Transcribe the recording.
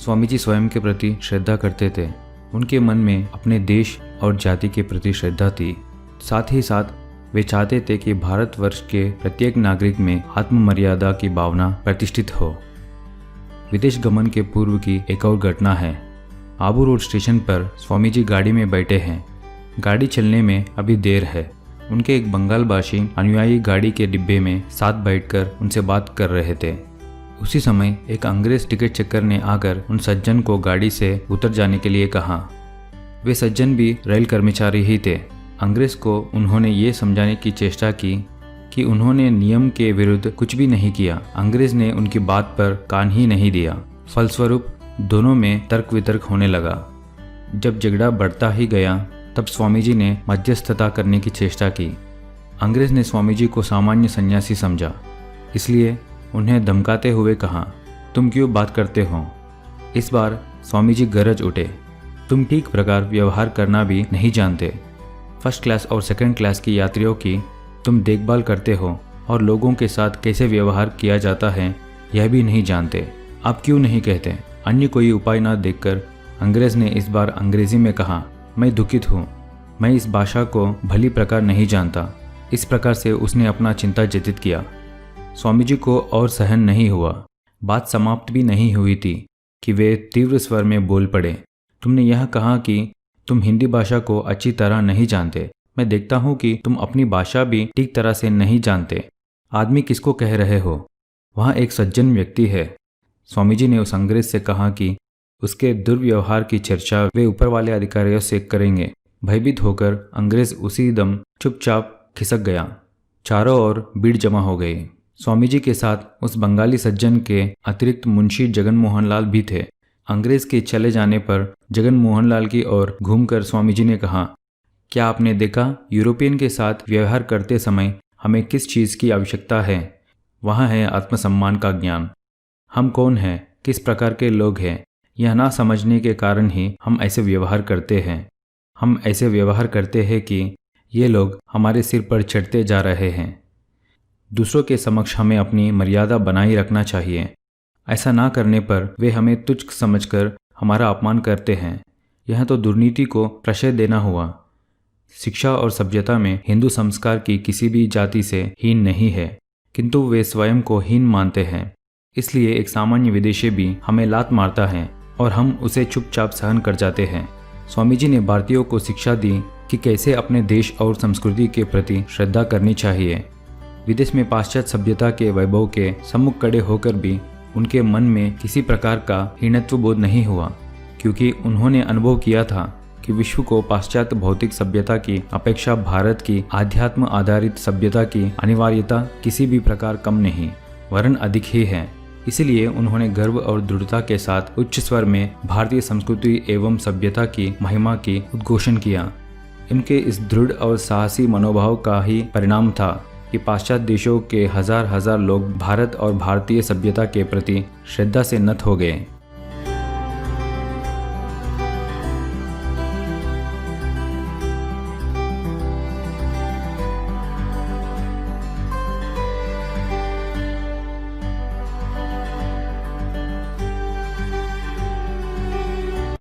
स्वामी जी स्वयं के प्रति श्रद्धा करते थे। उनके मन में अपने देश और जाति के प्रति श्रद्धा थी। साथ ही साथ वे चाहते थे कि भारतवर्ष के प्रत्येक नागरिक में आत्ममर्यादा की भावना प्रतिष्ठित हो। विदेश गमन के पूर्व की एक और घटना है। आबू रोड स्टेशन पर स्वामी जी गाड़ी में बैठे हैं। गाड़ी चलने में अभी देर है। उनके एक बंगाल भाषी अनुयायी गाड़ी के डिब्बे में साथ बैठकर उनसे बात कर रहे थे। उसी समय एक अंग्रेज टिकट चेकर ने आकर उन सज्जन को गाड़ी से उतर जाने के लिए कहा। वे सज्जन भी रेल कर्मचारी ही थे। अंग्रेज को उन्होंने ये समझाने की चेष्टा की कि उन्होंने नियम के विरुद्ध कुछ भी नहीं किया। अंग्रेज ने उनकी बात पर कान ही नहीं दिया। फलस्वरूप दोनों में तर्क वितर्क होने लगा। जब झगड़ा बढ़ता ही गया तब स्वामी जी ने मध्यस्थता करने की चेष्टा की। अंग्रेज ने स्वामी जी को सामान्य सन्यासी समझा, इसलिए उन्हें धमकाते हुए कहा, तुम क्यों बात करते हो। इस बार स्वामी जी गरज उठे, तुम ठीक प्रकार व्यवहार करना भी नहीं जानते। फर्स्ट क्लास और सेकंड क्लास की यात्रियों की तुम देखभाल करते हो और लोगों के साथ कैसे व्यवहार किया जाता है यह भी नहीं जानते। आप क्यों नहीं कहते। अन्य कोई उपाय न देखकर अंग्रेज ने इस बार अंग्रेजी में कहा, मैं दुखित हूँ, मैं इस भाषा को भली प्रकार नहीं जानता। इस प्रकार से उसने अपना चिंता व्यतीत किया। स्वामी जी को और सहन नहीं हुआ। बात समाप्त भी नहीं हुई थी कि वे तीव्र स्वर में बोल पड़े, तुमने यह कहा कि तुम हिंदी भाषा को अच्छी तरह नहीं जानते। मैं देखता हूँ कि तुम अपनी भाषा भी ठीक तरह से नहीं जानते। आदमी किसको कह रहे हो। वहाँ एक सज्जन व्यक्ति है। स्वामी जी ने उस अंग्रेज से कहा कि उसके दुर्व्यवहार की चर्चा वे ऊपर वाले अधिकारियों से करेंगे। भयभीत होकर अंग्रेज उसी दम चुपचाप खिसक गया। चारों ओर भीड़ जमा हो गई। स्वामी जी के साथ उस बंगाली सज्जन के अतिरिक्त मुंशी जगन मोहन लाल भी थे। अंग्रेज के चले जाने पर जगन मोहन लाल की ओर घूमकर स्वामी जी ने कहा, क्या आपने देखा यूरोपियन के साथ व्यवहार करते समय हमें किस चीज़ की आवश्यकता है। वहाँ है आत्मसम्मान का ज्ञान। हम कौन हैं, किस प्रकार के लोग हैं, यह ना समझने के कारण ही हम ऐसे व्यवहार करते हैं। हम ऐसे व्यवहार करते हैं कि ये लोग हमारे सिर पर चढ़ते जा रहे हैं। दूसरों के समक्ष हमें अपनी मर्यादा बनाए रखना चाहिए। ऐसा ना करने पर वे हमें तुच्छ समझकर हमारा अपमान करते हैं। यह तो दुर्नीति को प्रश्रय देना हुआ। शिक्षा और सभ्यता में हिंदू संस्कार की किसी भी जाति से हीन नहीं है, किंतु वे स्वयं को हीन मानते हैं। इसलिए एक सामान्य विदेशी भी हमें लात मारता है और हम उसे चुपचाप सहन कर जाते हैं। स्वामी जी ने भारतीयों को शिक्षा दी कि कैसे अपने देश और संस्कृति के प्रति श्रद्धा करनी चाहिए। विदेश में पाश्चात्य सभ्यता के वैभव के सम्मुख खड़े होकर भी उनके मन में किसी प्रकार का हीनत्व बोध नहीं हुआ, क्योंकि उन्होंने अनुभव किया था कि विश्व को पाश्चात्य भौतिक सभ्यता की अपेक्षा भारत की आध्यात्म आधारित सभ्यता की अनिवार्यता किसी भी प्रकार कम नहीं वरन अधिक ही है। इसलिए उन्होंने गर्व और दृढ़ता के साथ उच्च स्वर में भारतीय संस्कृति एवं सभ्यता की महिमा की उद्घोषण किया। इनके इस दृढ़ और साहसी मनोभाव का ही परिणाम था कि पाश्चात्य देशों के हजार हजार लोग भारत और भारतीय सभ्यता के प्रति श्रद्धा से नत हो गए।